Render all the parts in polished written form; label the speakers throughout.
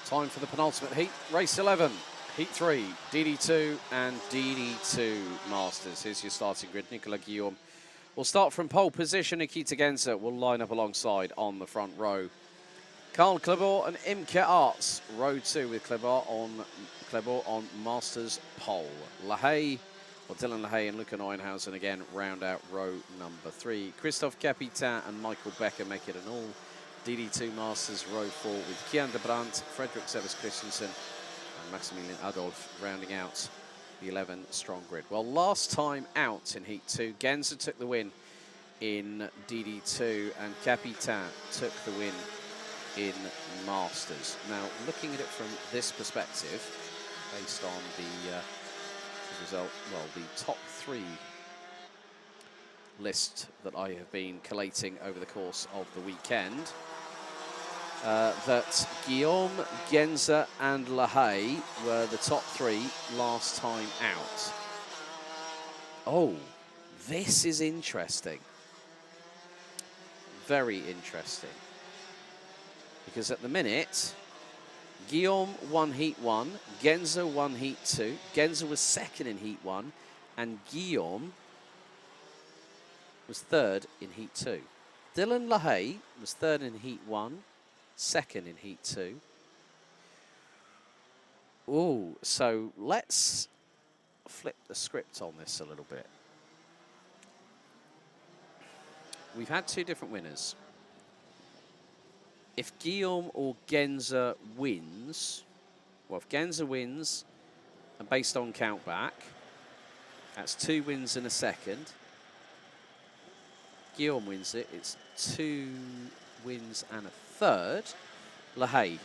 Speaker 1: Time for the penultimate heat, race 11, heat 3, DD2 and DD2-Masters. Here's your starting grid. Nicolas Guillaume will start from pole position. Nikita Genza will line up alongside on the front row. Karl Klebor and Imke Arts, row 2 with Klebor on Masters pole. Dylan LaHaye and Luca Neuenhausen again round out row number 3. Christophe Capitan and Michael Becker make it an all DD2 Masters row 4 with Kian de Brandt, Frederick Sebas Christensen and Maximilian Adolf rounding out the 11 strong grid. Well, last time out in Heat 2, Genza took the win in DD2 and Capitan took the win in Masters. Now, looking at it from this perspective, based on the result, well, the top 3 list that I have been collating over the course of the weekend, that Guillaume, Genza and LaHaye were the top 3 last time out. Oh, this is interesting. Very interesting. Because at the minute, Guillaume won Heat 1, Genza won Heat 2, Genza was second in Heat 1, and Guillaume was third in Heat 2. Dylan LaHaye was third in Heat 1, second in Heat 2. Ooh, so let's flip the script on this a little bit. We've had 2 different winners. If Guillaume or Genza wins, well, if Genza wins, and based on countback, that's 2 wins and a second. Guillaume wins it, it's 2 wins and a third. LaHaye,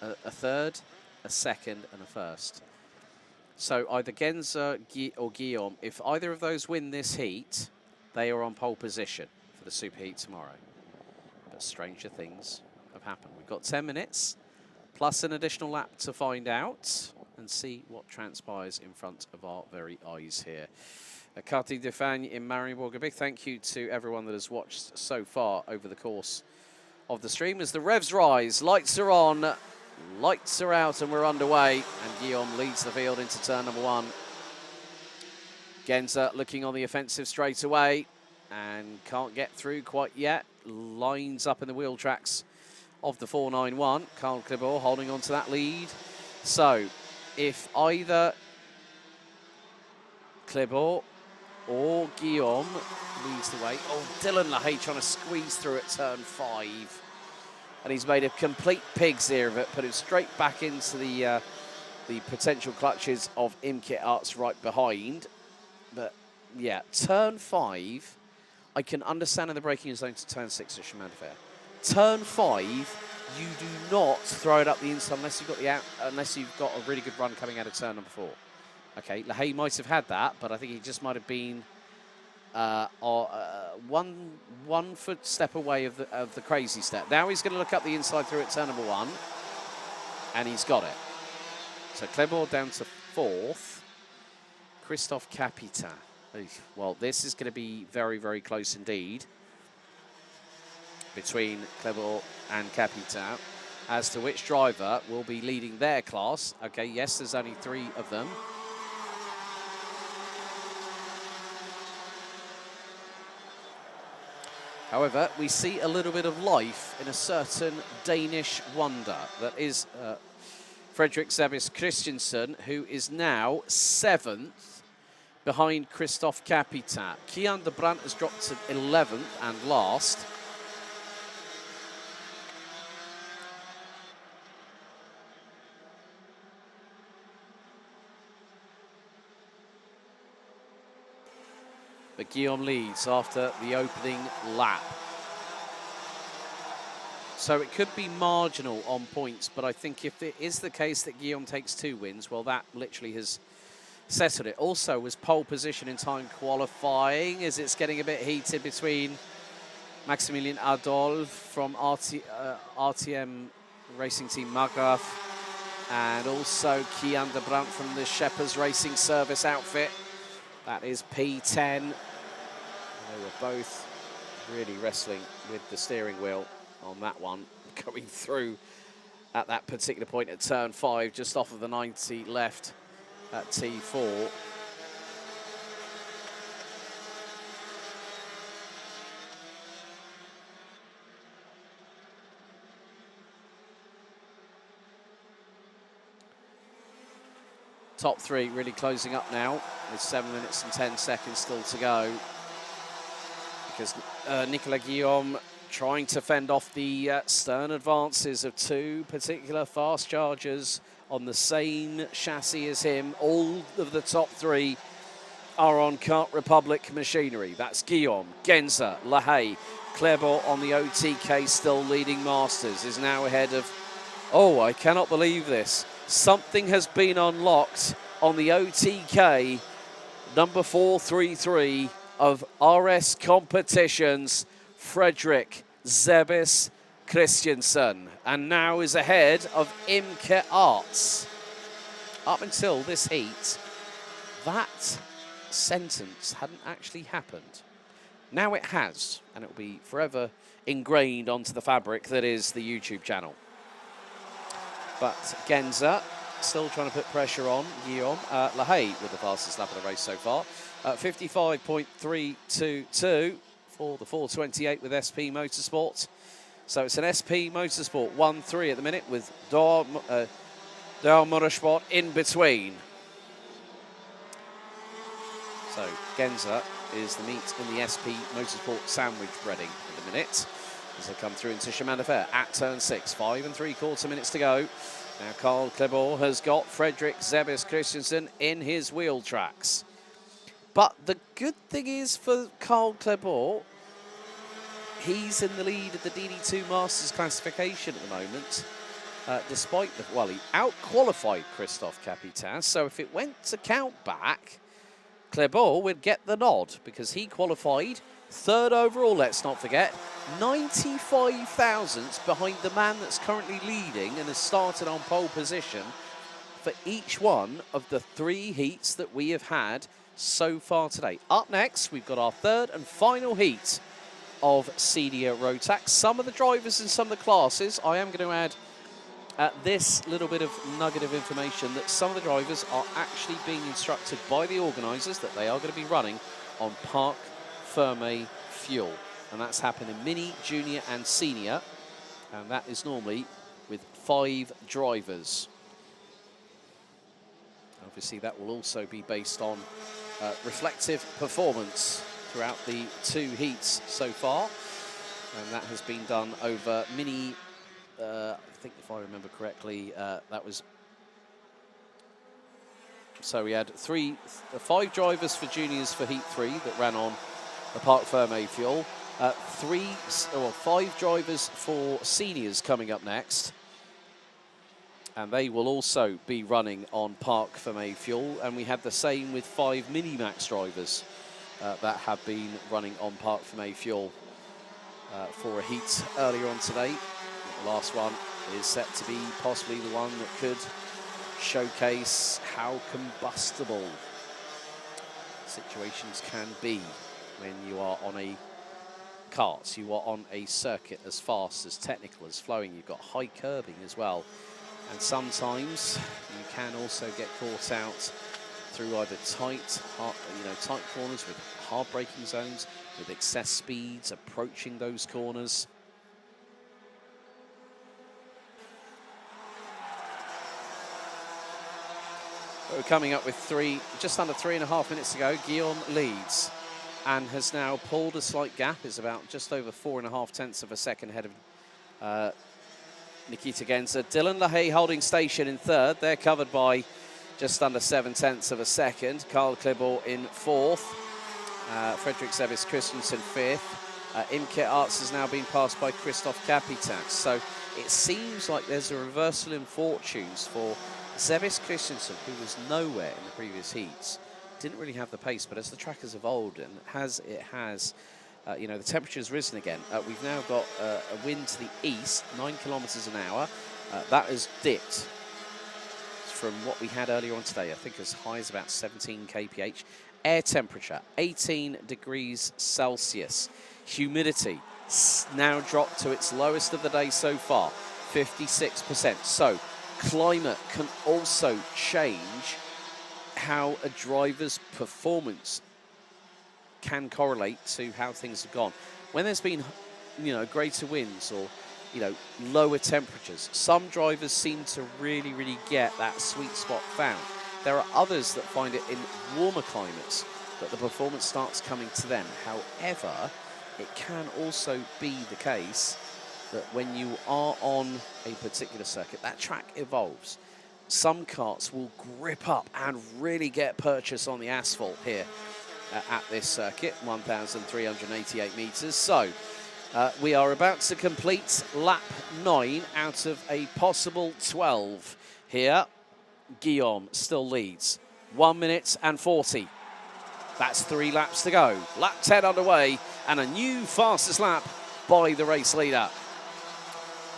Speaker 1: a third, a second, and a first. So either Genza or Guillaume, if either of those win this heat, they are on pole position for the Super Heat tomorrow. But stranger things have happened. We've got 10 minutes, plus an additional lap to find out and see what transpires in front of our very eyes here. Karting de Fan in Mariembourg. A big thank you to everyone that has watched so far over the course of the stream. As the revs rise, lights are on, lights are out, and we're underway. And Guillaume leads the field into turn number 1. Genza looking on the offensive straight away and can't get through quite yet. Lines up in the wheel tracks of the 491. Karl Klebor holding on to that lead. So if either Klebor or Guillaume leads the way. Oh, Dylan LaHaye trying to squeeze through at turn 5. And he's made a complete pig's ear of it, put him straight back into the potential clutches of Imke Arts right behind. But yeah, turn 5, I can understand in the braking zone to turn 6 at Chemin de Fer. Turn 5, you do not throw it up the inside unless you've got a really good run coming out of turn number 4. Okay, LaHaye might have had that, but I think he just might have been one foot step away of the crazy step. Now he's going to look up the inside through at turn number 1, and he's got it. So Klebor down to 4th. Christophe Capitan. Well, this is going to be very, very close indeed between Klebor and Capitan as to which driver will be leading their class. Okay, yes, there's only 3 of them. However, we see a little bit of life in a certain Danish wonder. That is Frederick Sebas Christensen, who is now 7th behind Christophe Capitan. Kian de Brandt has dropped to 11th and last. But Guillaume leads after the opening lap. So it could be marginal on points, but I think if it is the case that Guillaume takes 2 wins, well, that literally has settled it. Also was pole position in time qualifying as it's getting a bit heated between Maximilian Adolf from RTM Racing Team Margraf and also Kian de Brandt from the Shepherd's Racing Service outfit. That is P10. They were both really wrestling with the steering wheel on that one, going through at that particular point at turn 5, just off of the 90 left at T4. Top 3 really closing up now with 7 minutes and 10 seconds still to go, because Nicolas Guillaume trying to fend off the stern advances of 2 particular fast chargers on the same chassis as him. All of the top 3 are on Kart Republic machinery. That's Guillaume, Genza, Lahey, Clebot on the OTK, still leading Masters, is now ahead of... Oh, I cannot believe this. Something has been unlocked on the OTK, number 433 of RS Competitions, Fredrik Zebis Christiansen, and now is ahead of Imke Arts. Up until this heat, that sentence hadn't actually happened. Now it has, and it will be forever ingrained onto the fabric that is the YouTube channel. But Genza still trying to put pressure on Guillaume. Lahey with the fastest lap of the race so far. 55.322 for the 428 with SP Motorsport. So it's an SP Motorsport 1-3 at the minute with Dor Motorsport in between. So Genza is the meat in the SP Motorsport sandwich breading at the minute, as they come through into Chemin de Fer at turn 6. 5 3/4 minutes to go. Now Karl Clebot has got Fredrik Zebis Christiansen in his wheel tracks. But the good thing is for Karl Clebot, he's in the lead of the DD2-Masters classification at the moment. Despite the... Well, he out-qualified Christophe Capitan, so if it went to count back, Clebot would get the nod, because he qualified 3rd overall, let's not forget. 95 thousandths behind the man that's currently leading and has started on pole position for each one of the 3 heats that we have had so far today. Up next, we've got our 3rd and final heat of senior road tax. Some of the drivers and some of the classes, I am going to add this little bit of nugget of information, that some of the drivers are actually being instructed by the organisers that they are going to be running on Parc Fermé fuel. And that's happened in Mini, Junior and Senior. And that is normally with 5 drivers. Obviously, that will also be based on reflective performance throughout the 2 heats so far. And that has been done over Mini, I think if I remember correctly, that was... So we had 5 drivers for juniors for Heat 3 that ran on the Parc Fermé fuel. 5 drivers for seniors coming up next. And they will also be running on Parc Fermé fuel. And we had the same with 5 Minimax drivers that have been running on Parc Fermé fuel for a heat earlier on today. The last one is set to be possibly the one that could showcase how combustible situations can be when you are on a kart. You are on a circuit as fast, as technical, as flowing. You've got high curbing as well. And sometimes you can also get caught out through either tight corners with hard braking zones, with excess speeds approaching those corners. But we're coming up with just under 3.5 minutes to go. Guillaume leads and has now pulled a slight gap. It's about just over 4.5 tenths of a second ahead of Nikita Genza. Dylan Lahey holding station in 3rd. They're covered by just under 7 tenths of a second. Karl Clebot in 4th. Fredrik Zebis Christiansen 5th. Imke Arts has now been passed by Christophe Capitan. So it seems like there's a reversal in fortunes for Zebis Christiansen, who was nowhere in the previous heats. Didn't really have the pace, but as the track has evolved and the temperature has risen again. We've now got a wind to the east, 9 kilometres an hour. That has dipped from what we had earlier on today, I think as high as about 17 kph. Air temperature, 18 degrees Celsius. Humidity now dropped to its lowest of the day so far, 56%. So climate can also change how a driver's performance can correlate to how things have gone. When there's been, greater winds or, lower temperatures, some drivers seem to really get that sweet spot found. There are others that find it in warmer climates that the performance starts coming to them. However, it can also be the case that when you are on a particular circuit, that track evolves. Some karts will grip up and really get purchase on the asphalt here at this circuit, 1,388 meters. So we are about to complete lap 9 out of a possible 12 here. Guillaume still leads, 1 minute and 40. That's 3 laps to go. Lap 10 underway, and a new fastest lap by the race leader.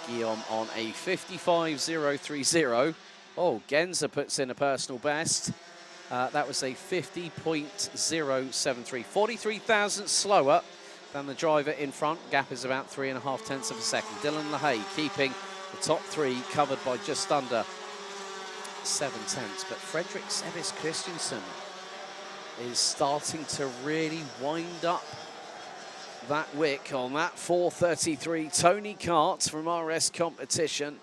Speaker 1: Guillaume on a 55.030. Oh, Genza puts in a personal best. That was a 50.073. 43 thousandths slower than the driver in front. Gap is about 3.5 tenths of a second. Dylan LaHaye keeping the top 3 covered by just under 7 tenths. But Frederick Sebis Christensen is starting to really wind up that wick on that 4:33 Tony kart from RS Competition.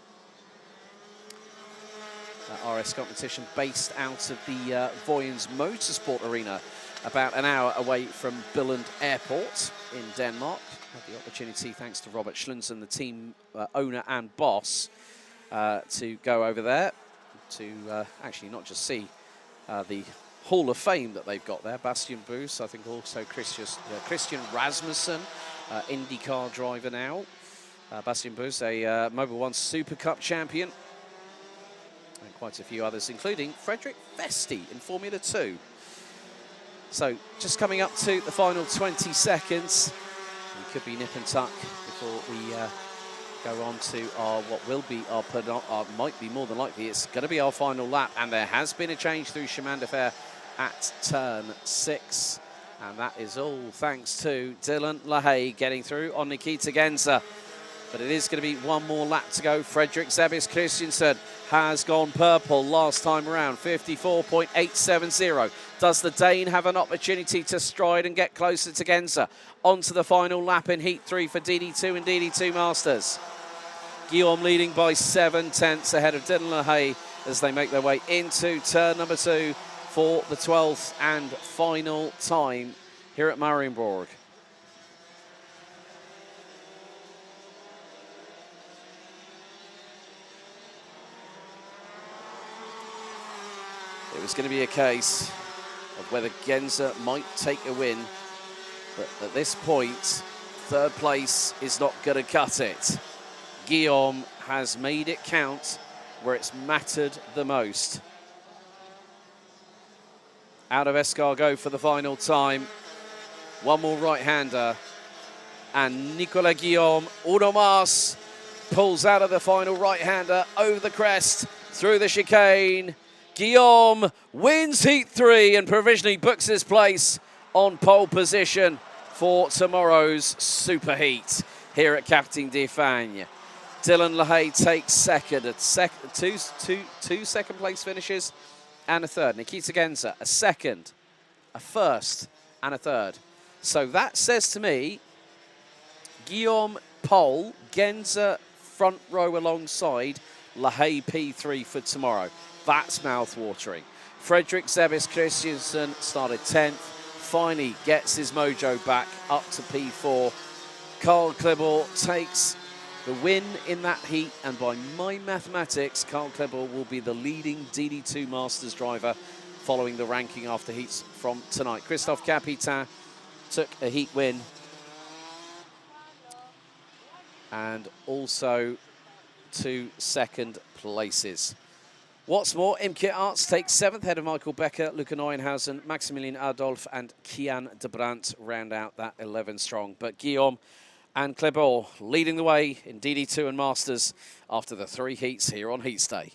Speaker 1: RS Competition based out of the Vojens Motorsport Arena, about an hour away from Billund Airport in Denmark. Had the opportunity, thanks to Robert Schlunsen, the team owner and boss, to go over there to actually not just see the Hall of Fame that they've got there. Bastian Boos, I think also Christian Rasmussen, IndyCar driver now. Bastian Boos, a Mobil 1 Super Cup champion. And quite a few others, including Frederick Vesti in Formula 2. So just coming up to the final 20 seconds. We could be nip and tuck before we go on to our, what will be our, might be more than likely, it's going to be our final lap. And there has been a change through Chemin de Fer at turn 6. And that is all thanks to Dylan LaHaye getting through on Nikita Genza. But it is going to be one more lap to go. Frederick Sebis Christensen has gone purple last time around, 54.870. Does the Dane have an opportunity to stride and get closer to Genza? On to the final lap in Heat 3 for DD2 and DD2-Masters. Guillaume leading by 7 tenths ahead of Dylan LaHaye as they make their way into turn number 2 for the 12th and final time here at Mariembourg. It was going to be a case of whether Genza might take a win, but at this point, 3rd place is not going to cut it. Guillaume has made it count where it's mattered the most. Out of escargot for the final time. One more right-hander. And Nicolas Guillaume, Uno Mas, pulls out of the final right-hander over the crest, through the chicane. Guillaume wins Heat 3 and provisionally books his place on pole position for tomorrow's Super Heat here at Karting de Fagne. Dylan LaHaye takes second, two second place finishes and a third. Nikita Genza, a second, a first and a third. So that says to me, Guillaume pole, Genza front row alongside, LaHaye P3 for tomorrow. That's mouth-watering. Frederick Sebis Christensen started 10th, finally gets his mojo back up to P4. Carl Klibor takes the win in that heat, and by my mathematics, Carl Klibor will be the leading DD2 Masters driver following the ranking after heats from tonight. Christophe Capitan took a heat win, and also 2 second places. What's more, Imke Arts takes 7th, head of Michael Becker, Luca Neuenhausen, Maximilian Adolf and Kian de Brandt round out that 11 strong. But Guillaume and Klibor leading the way in DD2 and Masters after the 3 heats here on Heats Day.